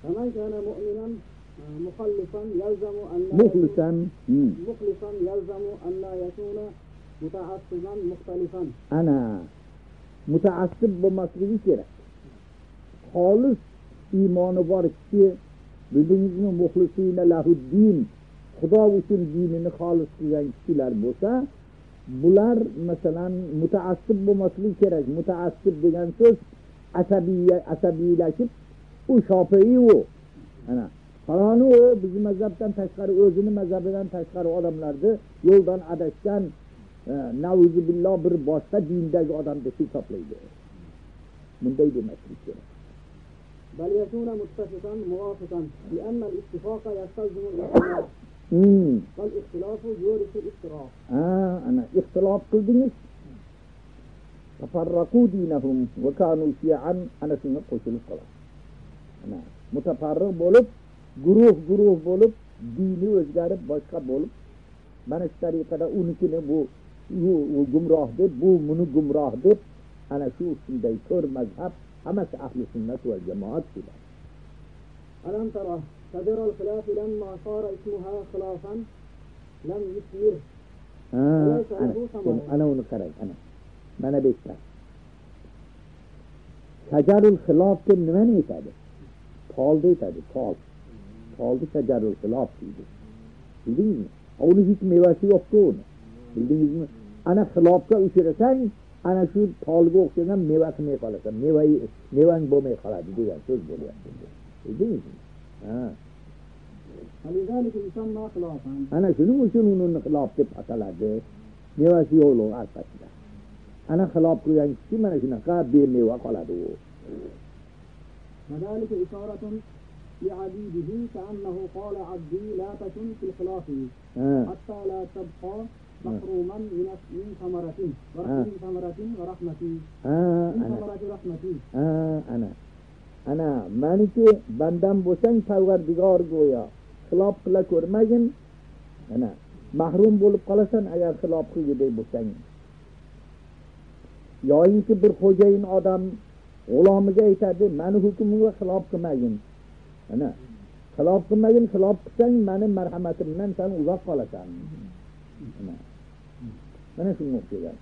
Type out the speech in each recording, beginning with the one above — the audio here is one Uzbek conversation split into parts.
فمن كان مؤمنا مخلصا يلزم أن لا مخلصا يلزم أن لا يكون متعصبا مختلفا. Ana mutaassib bo'lmasligi kerak. Xolis iymoni bor kishi, bildingizmi, muxlisina lahuddin, Xudo uchun dinini xolis qilgan kishilar bo'lsa, bular masalan mutaassib bo'lmasligi kerak. Mutaassib degan so'z asabiylashib, u Shofi'i u. Ana faloni o bizim mazhabdan tashqari, o'zini mazhabidan tashqari odamlarni yo'ldan adashgan nauzubillah bir boshqa dindagi odam deb hisoblaydi. Bunday demaslik kerak. بل يكون متفقا موافقا لأن الاتفاق يستلزم الاختلاف. فالاختلاف يورث الافتراق. أنا اختلاف قلدنيش تفرقوا دينهم وكانوا شيعا أنا سنة قتل الصلاة. أنا متفرق بولب guruh bolup dini o'zgarib boshqa bo'lib mana shu tariqada unikini bu gumroh deb, bu buni gumroh deb, ana shu shunday ko'r mazhab hammasi ahli sunnat va jamoat shular. Alam tara sadara al-khilaf lamma sara ismuha khilafan lam yusir. Ana uni qarang, ana mana beklar. Shajarul xilof deb nimani aytadi? Polda aytadi, pol. Polda shajarul xilof deydi. Bildingizmi? Uni hech mevasi yo'q-ku uni. Bildingizmi? Ana xilofga uchrasang, ana shu polga o'xshagan meva qilmay qolasan. Mevang bo'lmay qoladi degan so'z bo'lyapti. Bildingizmi? Halizalik yusamma xilofan. Ana shuning uchun uni xilof deb ataladi. Mevasi yo'q albatta. Ana xilof qilgan kishi mana shunaqa bemeva qoladi u. وذلك إشارة لعبيده كأنه قال عبدي لا تكن في الخلاف حتى لا تبقى محروما من ثمرة ورحمتي من ثمرة رحمتي. أنا maniki bandam bo'lsang Parvardigor go'yo xilof qila ko'rmagin, ana mahrum bo'lib qolasan agar xilof qilgudek bo'lsang. Yoyinki bir xo'jayin odam g'ulomiga aytadi, meni hukmimga xilof qilmagin. Ana xilof qilmagin, xilof qilsang meni marhamatimdan sen uzoq qolasan. Mana shunga o'xshagan.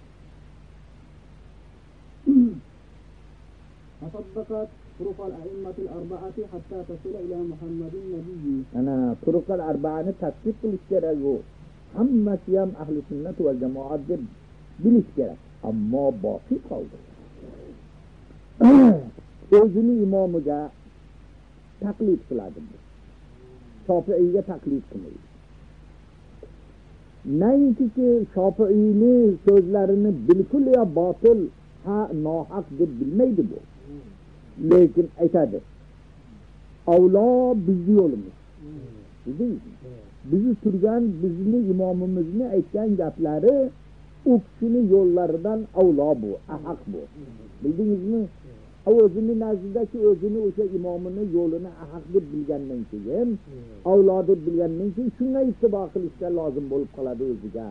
فصدقت طرق الأئمة الأربعة حتى تصل إلى محمد النبي. أنا طرق الأربعة tasdiq qilish kerak u. Hammasi ham ahli sunnat va jamoat deb bilish kerak. Ammo boqi qoldi. O'zini imomiga taqlid qiladi. Shofi'iyga taqlid qilmaydi. Nainki Shofi'iyni so'zlarini bilkul ya botil, nohaq deb bilmaydi bu. Lekin aytadi, avlo bizni yo'limiz. Bizi turgan, bizni imomimizni aytgan gaplari u kishini yo'llaridan avlo bu, haq bu. Bildingizmi? O'zini nazdidagi o'zini o'sha imomini yo'lini haq deb bilgandan keyin, avlo deb bilgandan keyin shunga ittibo qilishga lozim bo'lib qoladi o'ziga.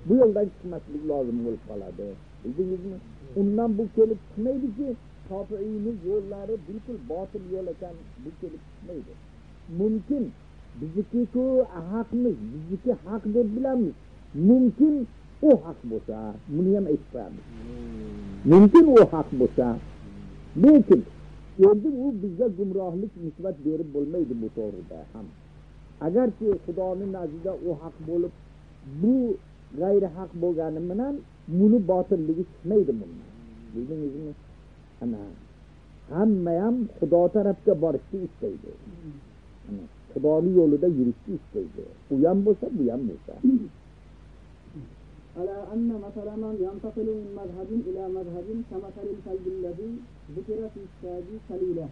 Bu yo'ldan chiqmaslik lozim bo'lib qoladi. Bildingizmi? Undan bu kelib chiqmaydiki, Shofi'iyning yo'llari bilkul botil yo'l ekan, bu kelib chiqmaydi. Mumkin bizniki-ku haqmiz, bizniki haq deb bilamiz. Mumkin o haq bo'lsa, buni ham aytamiz. Mumkin o haq bo'lsa, lekin endi u bizga gumrohlik nisbat berib bo'lmaydi bu to'g'rida ham. Agarki Xudoning nazdida o haq bo'lib, bu g'ayri haq bo'lgani bilan buni botilligi chiqmaydi bundan. Bildingizmi? Ana hamma ham Xudo tarafga borishni istaydi. Ana Xudoning yo'lida yurishni istaydi. U ham bo'lsa, bu ham bo'lsa. على أن مثلا من ينتقل من مذهب إلى مذهب كمثل الكلب الذي ذكر في الكتاب قليلا.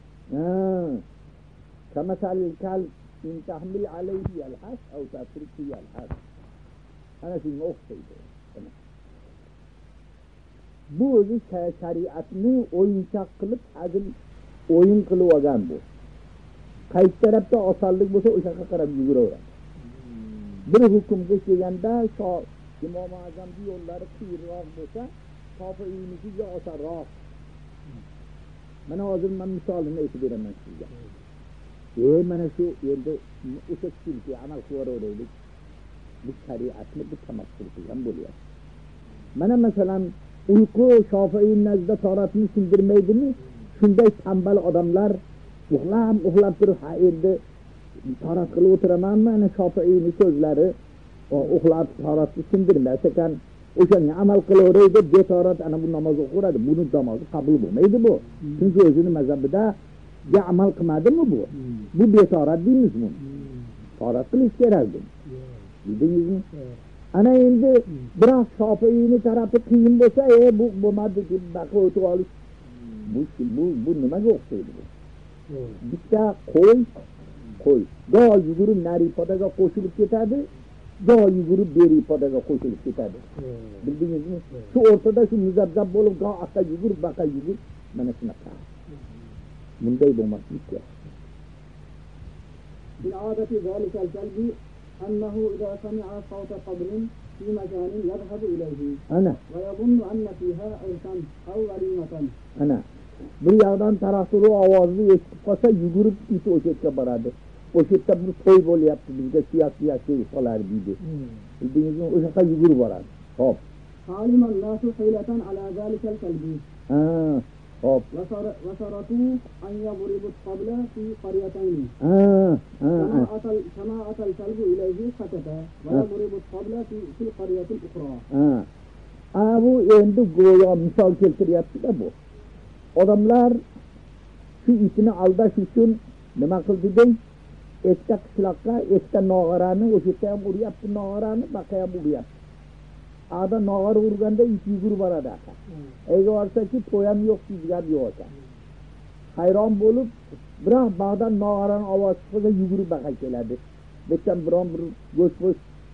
كمثل الكلب إن تحمل عليه يلهث أو تتركه يلهث. أنا في موقف bu o'zi shariatni o'yinchoq qilib, hazil o'yin qilib olgan bu. Qaysi tarafda osonlik bo'lsa, o'sha yoqqa qarab yuguraveradi. Bir hukmga kelganda İmam Azam'ın yo'llari qiyinroq bo'lsa, Shofi'iynikiga osonroq. rost. Mana hozir men misolini aytib beraman sizga. Shofi'iyni yo'llari qiyinroq bo'lsa, Shofi'iynikiga osonroq. Bildingizmi? Ana hamma ham Xudoning nazdida u haq bo'lib, bu g'ayri haq bo'lgani bilan buni botilligi chiqmaydi bundan. Bildingizmi? Undan bu kelib chiqmaydi. Mana shu endi o'sha kishilki amal qilaveraylik. Bu shariatni bu tamattul qilgan bo'lyapti. Mana masalan uyqu Shofiy nazdida tahoratni sindirmaydimi? Shunday tambal odamlar uxlab turib, ha endi tahorat qilib o'tiramanmi? Ana Shofiyning so'zlari uxlab tahoratni sindirmas ekan, o'shanga amal qilaveray deb betahorat ana bu namoz o'qiradi. Buni namozi qabul bo'lmaydi bu. Chunki o'zini mazhabida amal qilmadimi bu? Bu betahorat deymiz buni. Tahorat qilish kerakdi. Bildingizmi? Ana endi biroq Shofiyning tarafi qiyin bo'lsa, bu bo'lmadi deb baqa o'tib olish. Bu nimaga o'xshaydi bu? Bitta qo'y do'l yugurib nari podaga qo'shilib ketadi, do'l yugurib beri podaga qo'shilib ketadi. Bildingizmi? Shu o'rtada shu muzabbab bo'lib, go aqqa yugurib, baqa yugurib, mana shunaqa. Bunday bo'lmasligi kerak. بالعادة ذلك الكلب أنه إذا سمع صوت قبل في مكان يذهب إليه ويظن أن فيها عرسا أو وليمة. Bir yerdan taraftarı ovozini eshitib qolsa, yugurib it o'sha yerga boradi. O'sha yerda bir to'y bo'lyapti, bizga suyak solar deydi. Bildingizmi? O'sha yerga yugurib boradi. Xo'p. علم الناس حيلة على ذلك الكلب. Hop. وشرطوا أن يضربوا الطبل في قريتين. كما أتى الكلب إليه سكت ويضرب الطبل في القرية الأخرى. Bu endi go'yo misol keltiryapti da bu. Odamlar shu itini aldash uchun nima qildi deng? Etka qishloqqa, etka nog'orani, o'sha yerda ham uryapti nog'orani, baqa ham uryapti. Ada nog'ora urganda it yugurib boradi aka. Ega borsaki to'y ham yo'q, chizgi ham yo'q ekan. Hayron bo'lib, biroq bog'dan nog'orani ovoz chiqsa yugurib baqa keladi. Bekdan biron bir go'sht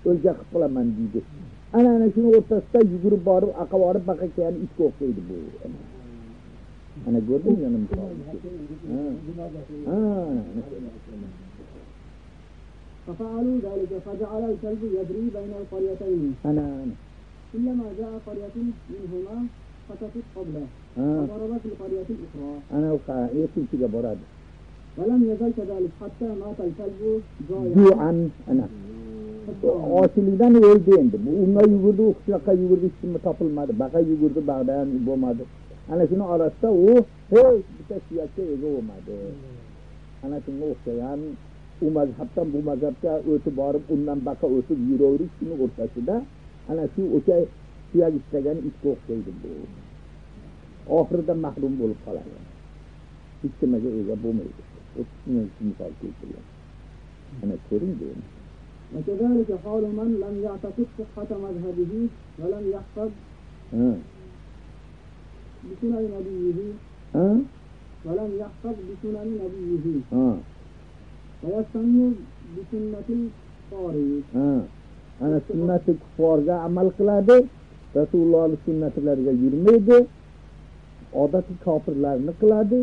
o'lja qilib qilaman deydi. Ana shuni o'rtasida yugurib borib, aqa borib baqa kelgan itga o'xshaydi bu. Ana gördün mü misal? ففعلوا ذلك فجعل الكلب يجري بين القريتين. كلما جاء قرية منهما فتت قبله وضربت القرية الأخرى. ولم يزل كذلك حتى مات الكلب جوعا. Açılıdan öldü endi. Unga yugurdu, qishloqqa yugurdu, hech kim topilmadi. Baqa yugurdu, bag'da ham bo'lmadi. Ana shuni orasida u bitta suyakka ega bo'lmadi. Ana shunga o'xshagan u mazhabdan bu mazhabga o'tib borib, undan baqa o'tib yuraverish shuni o'rtasida ana shu o'sha suyak istagan itga o'xshaydi bu. Oxirida mahrum bo'lib qoladi. Hech nimaga ega bo'lmaydi. O'tishni misol keltirgan. Ana ko'ring-ku. وكذلك حال من لم يعتقد صحة مذهبه ولم يحفظ بسنن نبيه ولم يحفظ بسنن نبيه ويستنى بسنة القارئ. Ana sunnati kuffarga amal qiladi, Rasulullohning sunnatlariga yurmaydi, odatiy kofirlarni qiladi.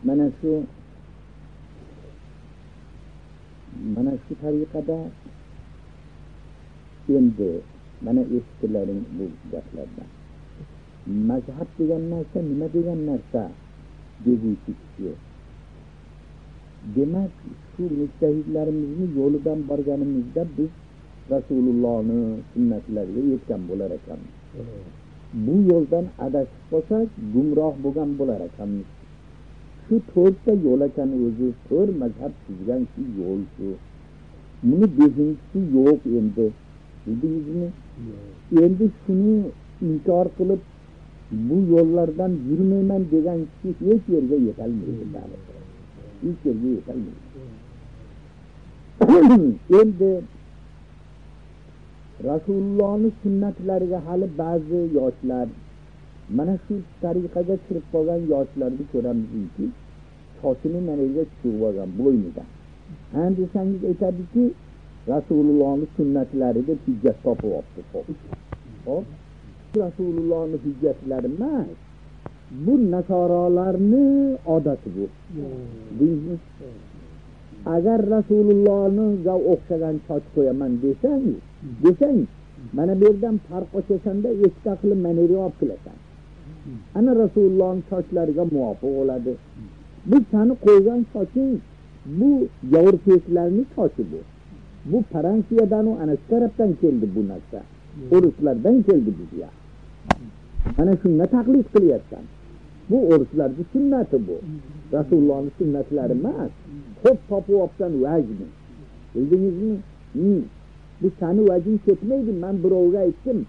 Mana shu tariqada endi mana eshitilaring bu gaplardan. Mazhab degan narsa nima degan narsa deguvchi kishi. Demak, shu mujtahidlarimizni yo'lidan borganimizda biz Rasulullohning sunnatlariga yetgan bo'lar ekanmiz. Bu yo'ldan adashib qolsak, gumroh bo'lgan bo'lar ekanmiz. Shu to'rtta yo'l ekan o'zi, to'rt mazhab tuzgan shu yo'l shu. Buni bezinchisi yo'q endi. Bildingizmi? Endi shuni inkor qilib, bu yo'llardan yurmayman degan kishi hech yerga yetolmaydi. Hech yerga yetolmaydi. Endi Rasulullohning sunnatlariga hali ba'zi yoshlar, mana shu tariqaga kirib qolgan yoshlarni ko'ramizki, sochini maniga tushirib olgan bo'ynida. Ham desangiz aytadiki, Rasulullohning sunnatlari deb hujjat topib olibdi. Xo'p. Rasulullohning hujjatlari emas. Bu nasoralarning odati bu. Agar Rasulullohning o'xshagan soch qo'yaman desang, mana bu yerdan farq ochasanda eski qilib maneri olib kelasan. Ana Rasulullah'ın sochlariga muvofiq bo'ladi. Bu seni qo'ygan soching, bu Yevropiylarning sochi bu. Bu Fransiyadan o ana tarafdan keldi bu narsa. Ruslardan keldi bizga. Ana shunga taqlid qilyapsan. Bu Ruslarning sunnati bu. Rasulullah'ning sunnatlari emas. Ko'p topib olsan vajni. Bildingizmi? Bu seni vajin ketmaydi. Men birovga aytdim.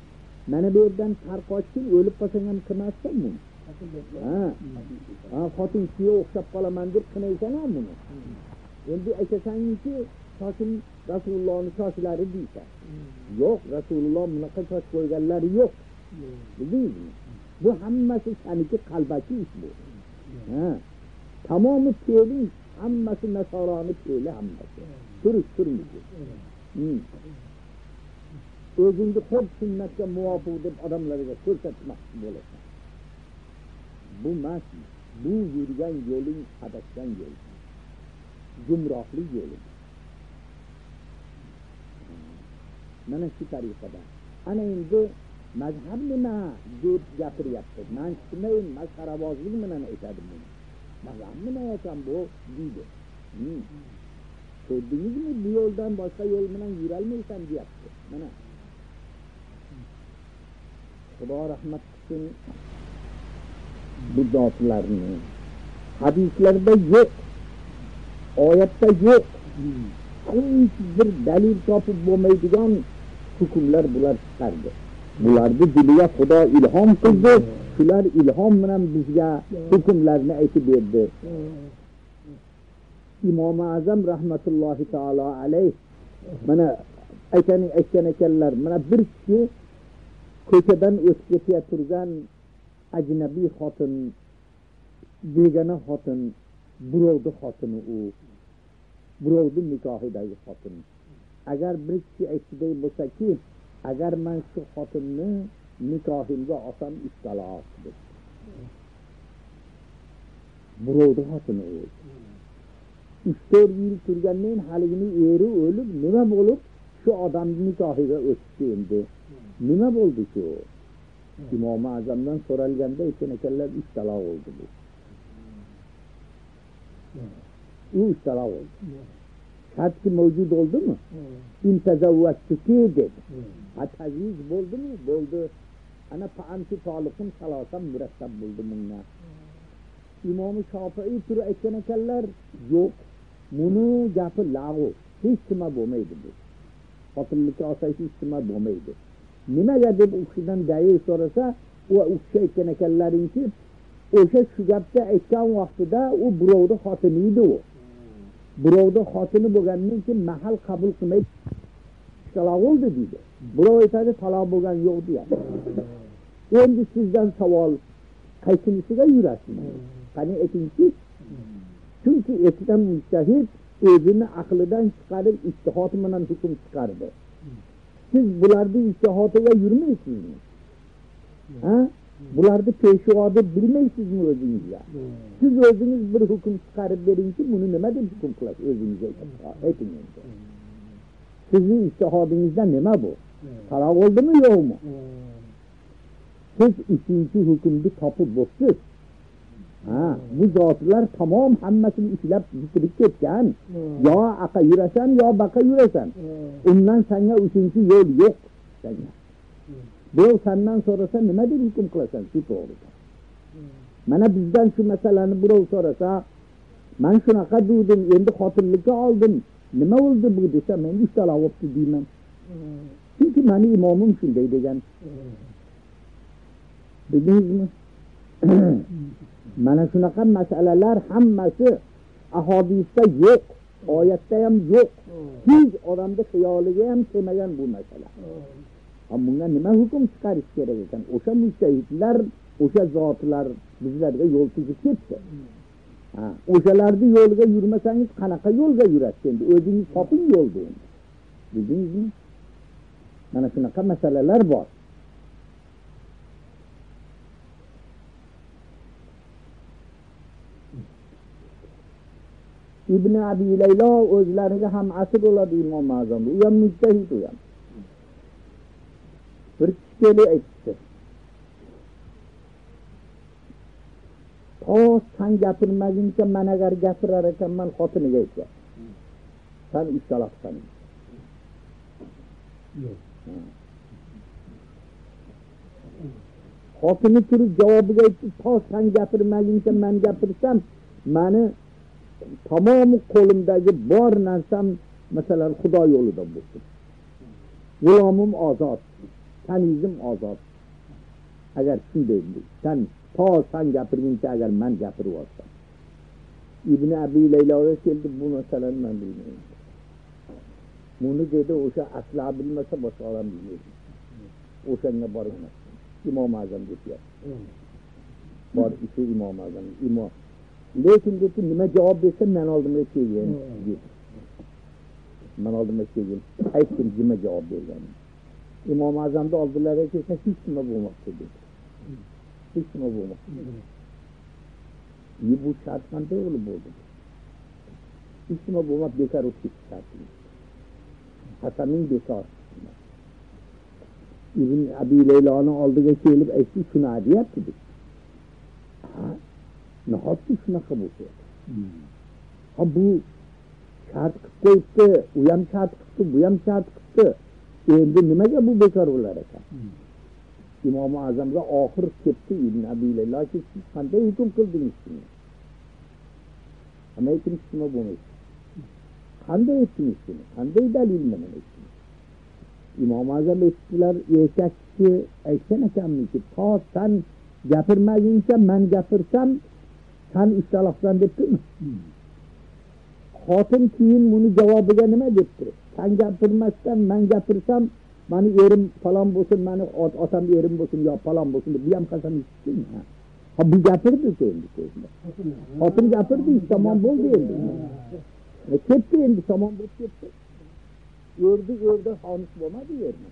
Mana bu yerdan tarqochsin, o'lib qolsang ham qilmassan buni. Xotin kuyov o'xshab qolaman deb qinaysan ham buni. Endi aytasanki, sochim Rasulullah'ning sochlari deysan. Yo'q, Rasululloh bunaqa soch qo'yganlari yo'q. Bildingizmi? Bu hammasi seniki qalbaki ish bu. Tamomi fe'ling hammasi nasoroni fe'li hammasi. Turmushi. O'zingni xo'p sunnatga muvofiq deb odamlarga ko'rsatmoqchi bo'lasan. Bu emas. Bu yurgan yo'ling adashgan yo'l. Gumrohlik yo'li. Mana shu tariqada. Ana endi mazhab nima deb gapiryapti. Men tushunmayman, mazharabozlik bilan aytadi buni. Mazhab nima ekan bu deydi. Ko'rdingizmi, bu yo'ldan boshqa yo'l bilan yurolmaysan deyapti. Mana Xudo rahmat qilsin bu zotlarni. Hadislarda yo'q, oyatda yo'q. Hech bir dalil topib bo'lmaydigan hukmlar bular chiqardi. Bularni diliga Xudo ilhom qildi. Shular ilhom bilan bizga hukmlarni aytib berdi. İmam Azam rahmetullahi taala aleyh mana aytgan ekanlar, mana bir kishi ko'chadan o'tib ketib turgan ajnabiy xotin, begona xotin, birovning xotini u, birovning nikohidagi xotin. Agar bir kishi aytday bo'lsa-ki, agar men shu xotinni nikohimga olsam istaloq deb. Birovning xotini u. 3-4 yil turgandan haligini eri o'lib, nima bo'lib shu odamning nikohiga o'tdi endi. Nima bo'ldi shu? İmam Azamdan so'ralganda ekanlar 3 taloq oldu bu. 3 taloq oldu. Şart ki mevcut oldu mu? İntezavvatçıki dedi. Taziz oldu mu? Oldu. Ana paanti talıkın salasam mürekkep buldu bununla. İmam-ı Şafii türü ekanlar yok. Bunu gapı lağu. Hiç kime bo'lmaydi bu. Xotinlikka olsak hiç kime bo'lmaydi. Nimaga deb u kishidan dalil so'rasa, u kishi aytgan ekanlaringki, o'sha shu gapda aytgan vaqtida u birovning xotini edi u. Birovning xotini bo'lgandan keyin mahal qabul qilmay taloq oldi deydi. Birov aytadi taloq bo'lgan yo'q deydi. Endi sizdan savol, qaysinisiga yurasiz? Qani aytingchi? Chunki etidan mujtahid o'zini aqlidan chiqarib ijtihod bilan hukm chiqardi. Siz bularning ijtihodiga yurmaysizmi? Bularni peshvoda bilmaysizmi o'zingizga? Siz o'zingiz bir hukm chiqarib beringki, buni nima deb hukm qilasiz o'zingizga ayting endi. Sizning ijtihodingizda nima bu? Taloq bo'ldimi yo'qmi? Siz uchinchi hukmni topib bo'lsiz. Bu zotlar tamom hammasini ishlab bitirib ketgan. Yo aqa yurasan, yo baqa yurasan. Undan senga uchinchi yo'l yo'q senga. Birov sendan so'rasa nima deb hukm qilasan shu to'g'rida? Mana bizdan shu masalani birov so'rasa, men shunaqa dedim, endi xotinlikka oldim. Nima bo'ldi bu desa, men 3 taloq bo'libdi deyman. Chunki meni imomim shunday degan. Bildingizmi? Mana shunaqa masalalar hammasi ahadisda yo'q, oyatda ham yo'q. Hech odamning xiyoliga ham kelmagan bu masala. Bunga nima hukm chiqarish kerak ekan? O'sha mujtahidlar, o'sha zotlar bizlarga yo'l tuzib ketdi. O'shalarni yo'lga yurmasangiz qanaqa yo'lga yurasiz endi? O'zingiz toping yo'lni endi. Bildingizmi? Mana shunaqa masalalar bor. İbn Abi Layla o'zlariga ham asr bo'ladi Imom Azam. U ham mujtahid u ham. Bir kishi aytdi. sen gapirmaguncha men agar gapirar ekanman xotiniga aytgan. Sen ishtalaqsan. Xotini turib javobiga aytdi, sen gapirmaguncha men gapirsam, meni tamom qo'limdagi bor narsam masalan Xudo yo'lida bo'lsin. G'ulomim ozod, kanizim ozod. Agar shunday sen gapirguncha agar men gapirib olsam. İbn Abi Leylaga keldi, bu masalani men bilmayman. Buni dedi o'sha asla bilmasa boshqa odam bilmaydi. O'shanga borgan. İmam Azam deyapti. Bor ishi İmam Azam. Lekin dedi nima javob bersa men oldimga kelgan dedi. Men oldimga kelgan. Aytdim nima javob bergan. İmam Azamda oldilar esa hech nima bo'lmoqda dedi. Hech nima bo'lmoqda. Bu şart qanday bo'lib bo'ldi? Hech nima bo'lmab bekor o'tib ketdi. Hasaning bekor. İbn Abi Leyla'nın oldiga kelib aytdi, shuni deyapti dedi. Nahotki shunaqa bo'lsa. Bu shart qilib qo'yibdi, u ham shart qilibdi, bu ham shart qilibdi. Endi nimaga bu bekor bo'lar ekan? İmam Azamga oxir ketdi İbn Abi Leyla ki siz qanday hukm qildingiz shuni? Ama aytdingiz nima bo'lmaydi. Qanday aytdingiz shuni? Qanday dalil bilan aytdingiz? İmam Azam aytdilar, erkakchi aytgan ekanmiki, sen gapirmaguncha men gapirsam, sen ishtalaqsan debdimi? Xotin keyin buni javobiga nima debdi? Sen gapirmasdan men gapirsam, mani erim falon bo'lsin, mani otam erim bo'lsin yo falon bo'lsin deb bu ham qasam ichsin. Bu gapirdi endi so'zda. Xotin gapirdi, tamom bo'ldi endi. Ketdi endi, tamom bo'lib ketdi. Gördü hanus bo'lmadi yerni.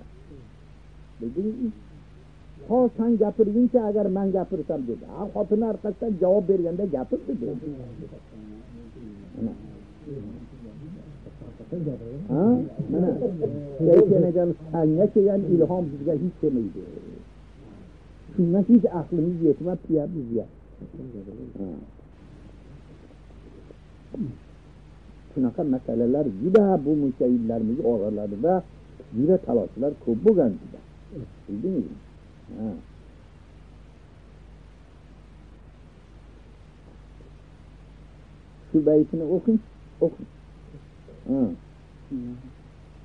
Bildingiz? Sen gapirguncha agar men gapirsam dedi. Xotin orqasidan javob berganda gapirdi dedi. Mana aytgan sanga kelgan ilhom bizga hech kelmaydi. Shundan hech aqlimiz yetmabdi bizga. Shunaqa masalalar juda bu mujtahidlarimiz oralarida juda talashlar ko'p bo'lgan juda. Bildingizmi? Şu baytini okun.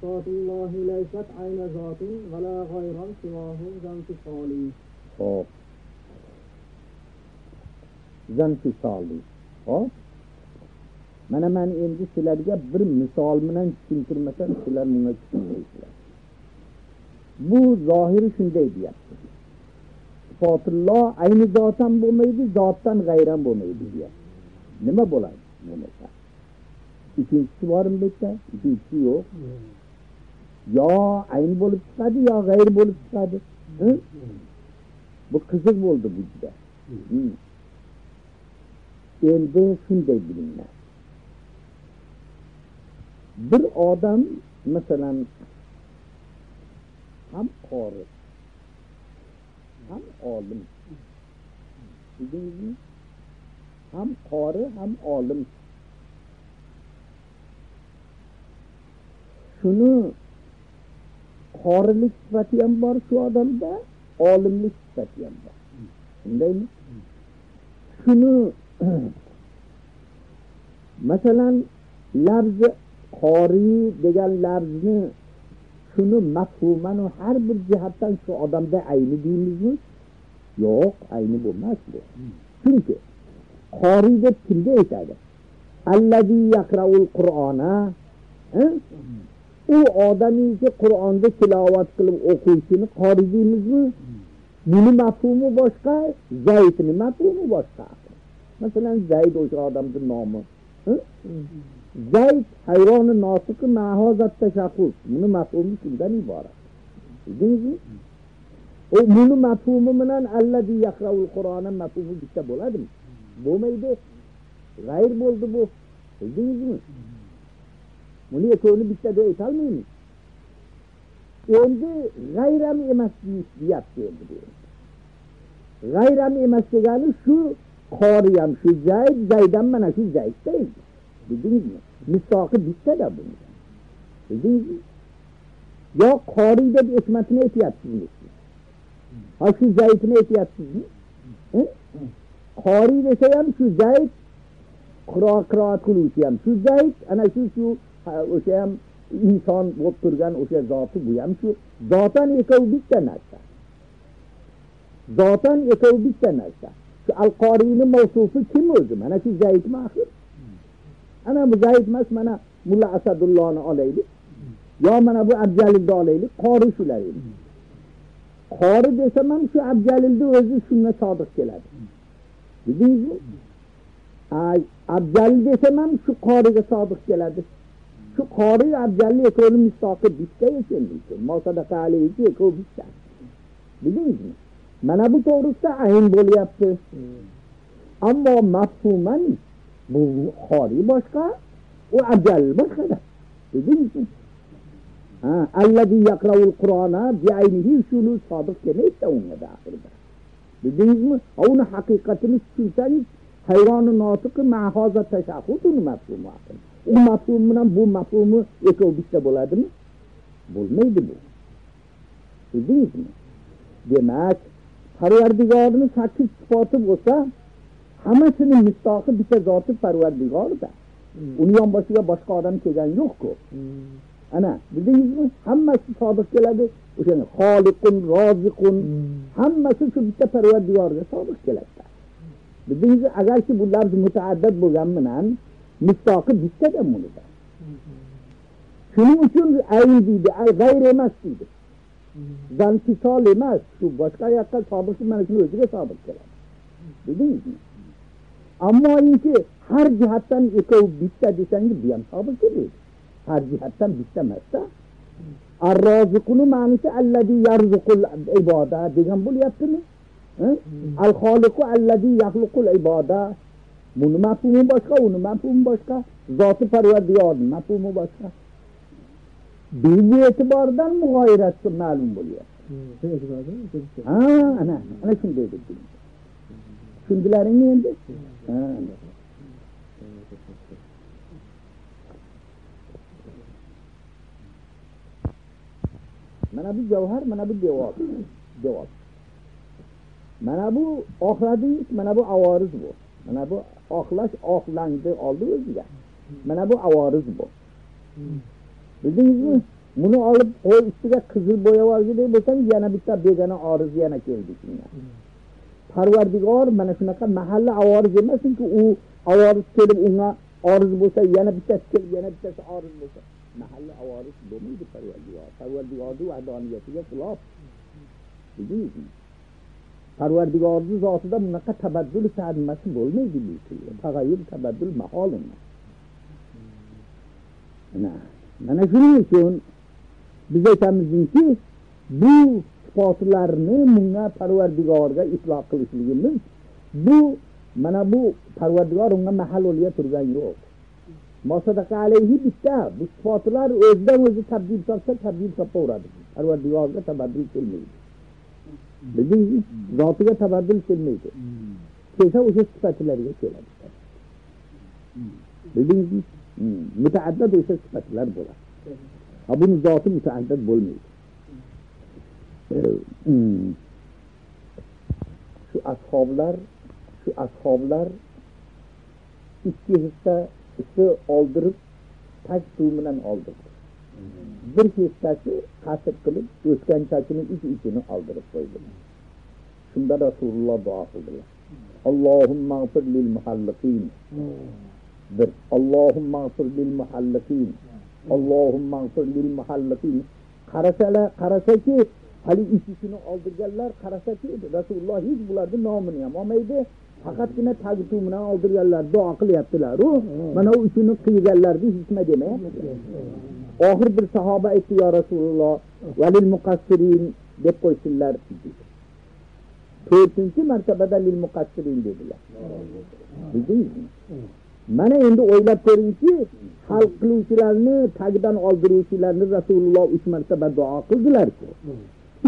Zatullahi leysat ayna zatun ve la gayran sivahu zanfisali. Hop. Zanfisali. Hop. Men endi sizlarga bir misol bilan tushuntirmasam sizlar bunga tushunmaysizlar. Bu zohiri shunday deyapti. Sifatulloh ayni zotdan bo'lmaydi, zotdan g'ayran bo'lmaydi deyapti. Nima bo'ladi? Nima? İkincisi varım bekle, ikincisi yok. Ya aynı bolup çıkadı ya gayr bolup çıkadı. Bu kızık oldu bu da. Endi şunday bilinler. Bir adam mesela hem qori, hem olim. Bildiniz mi? Hem qori hem olim. Şunu qorilik sifati ham bor şu odamda, olimlik sifati ham bor. Shundaymi? Shuni masalan lafzi qori degan lafzni shuni mafhuman har bir jihatdan şu odamda ayni deymizmi? Yo'q, ayni bo'lmas bu. Chunki qori deb kimga aytadi? Allazi yaqra'ul Qur'ona, u odamiki Qur'onda tilovat qilib o'quvchini qori deymizmi? Buni mafhumi boshqa, Zaydning mafhumi boshqa. Masalan Zayd o'sha odamning nomi. Zayd hayvoni notiqi mahozat tashaqqus. Buni mafhumi shundan iborat. Bildingizmi? O buni mafhumi bilan allazi yaqra'ul Qur'ona mafhumi bitta bo'ladimi? Bo'lmaydi. G'ayr bo'ldi bu. Bildingizmi? Buni ekoni bitta deb aytolmaymiz. Endi g'ayram emas deyapti endi. G'ayram emas degani shu qori ham shu Zayd, Zayd ham mana shu Zayd deydi. Bildingizmi? Mistoqi bitta-da buni. Bildingizmi? Yo qori deb ismatini aytyapsizmi? Ha shu Zaydni aytyapsizmi? Qori desa ham shu Zayd, qiroat qiluvchi ham shu Zayd, ana shu o'sha ham inson bo'lib turgan o'sha zoti bu ham shu. Zotan ikkovi bitta narsa. Zotan ikkovi bitta narsa. Şu Al-Qari'nin mavsufi kim o'zi? Mana shu Zaydmi axir? Ana bu Zayd emas, mana Mulla Asadullahni olaylik. Yo mana bu Abjalilni olaylik, qori shular edi. Qori desam ham shu Abjalilni o'zi shunga sodiq keladi. Bildingizmi? Abjalil desam ham shu qoriga sodiq keladi. Şu qori Abjalil ikkovini mistoqi bitta ekan deydi. Mosadaqa alayhi ikkovi bitta. Bildingizmi? Mana bu to'g'risida ayn bo'lyapti. Ammo mafhuman bu qori boshqa, u Abjalil boshqa. Bildingizmi? Allazi yaqra'ul Qur'ona bi'aynihi shunu sodiq kelmaydi unga da axirda. Bildingizmi? Uni haqiqatini tushunsangiz, hayroni notiqi ma'hoza tashahhudun mafhumu axir. U mafhum bilan bu mafhumu ikkovi bitta bo'ladimi? Bo'lmaydi bu. Bildingizmi? Demak, Parvardigorning 8 sifati bo'lsa, hammasining mistoqi bitta zoti Parvardigorda. Uni yonboshiga boshqa odam kelgan yo'q-ku. Ana, bildingizmi? Hammasi sodiq keladi. O'sha Xoliqun, Roziqun, hammasi shu bitta Parvardigorga sodiq keladi. Bildingizmi? Agarki bu lafz mutaaddid bo'lgan bilan mistoqi bitta-da bunida. Shuning uchun ayn deydi, g'ayr emas deydi. Zantisol emas, shu boshqa yoqqa sobiq mana shuni o'ziga sobiq keladi. Bildingizmi? Ammo inki har jihatdan ikkovi bitta desangiz, bu ham sobiq keladi. Har jihatdan bitta emas-da. Ar-Roziquni ma'nosi allazi yarzuqul iboda degan bo'lyaptimi? Al-Xoliqu allazi yaxluqul iboda. Buni mafhumi boshqa, uni mafhumi boshqa, zoti Parvardigorning mafhumi boshqa. Bu e'tibordan mug'oyirati ma'lum bo'lyapti. Ana shunday deb. Tushundilaringmi endi? Mana bu javhar, mana bu javob. Mana bu oxladingiz, mana bu avoriz bu. Mana bu oxlangni oldi o'ziga. Mana bu avoriz bu. Bildingizmi? Buni olib qo'y ustiga qizil bo'yab olgandek bo'lsang, yana bitta begona oriz yana keldi shunga. Parvardigor mana shunaqa mahalla avoriz emasinki, u avoriz kelib unga oriz bo'lsa, yana bittasi kelib, yana bittasi oriz bo'lsa, mahalla avoriz bo'lmaydi Parvardigor. Parvardigorning vahdoniyatiga xilof. Bildingizmi? Parvardigorning zotida bunaqa tabaddul ta'dimasi bo'lmaydi bu. Tag'ayyur tabaddul mahol emas. Mana shuning uchun biz aytamizki, bu sifatlarni bunga Parvardigorga isloq qilishligimiz, bu mana bu Parvardigor unga mahal o'lga turgan yo'q. Mosadaqa alayhi bitta, bu sifatlar o'zidan o'zi tabdil topsa, tabdil topaveradi. Parvardigorga tabaddul kelmaydi. Bildingizmi? Zotiga tabaddul kelmaydi. Kelsa o'sha sifatlarga keladi. Bildingizmi? Mutaaddid o'sha sifatlar bo'ladi. Buning zoti mutaaddid bo'lmaydi. Shu ashoblar ikki hissasi oldirib, tashtu bilan oldirdi. Bir hissasi qasr qilib, o'sgan chachini ichini oldirib qo'ydi. Shunda Rasululloh duo qildilar. Allohumma g'fir lil muhalliqin. Allahumma g'fir lil muhalliqin. Allahumma g'fir lil muhalliqin. Qarasaki, hali ikisini oldirganlar, qarasaki Rasululloh hech bularning nomini ham olmaydi. Faqatgina tagtu bilan oldirganlar duo qilyaptilar. Mana u ishini qilganlarni hech nima demayapti. Oxir bir sahoba aytdi, ya Rasululloh, valil muqassirin deb qo'ysinlar. 4-martabada lil muqassirin dedilar. Bildingizmi? Mana endi o'ylab ko'ringki, xalq qiluvchilarni, tagdan oldiruvchilarni Rasululloh 3 martaba duo qildilar-ku.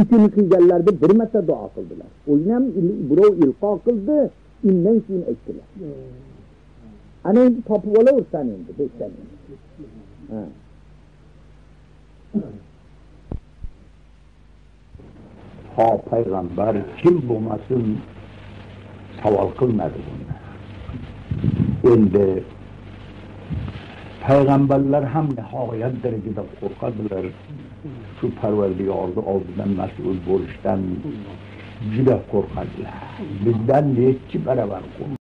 Ikini qilganlarda 1 marta duo qildilar. O'ynam birov ilqo qildi, Inden keyin aytdilar. Ana endi topib olaversan endi, deysan endi. Ha. Ha payg'ambar kim bo'lmasin savol qilmadi buni. Endi payg'ambarlar ham nihoyat darajada qo'rqadilar. Shu Parvardigorni oldidan mas'ul bo'lishdan juda qo'rqadilar. Bizdan nechi baravar qo'rqadilar.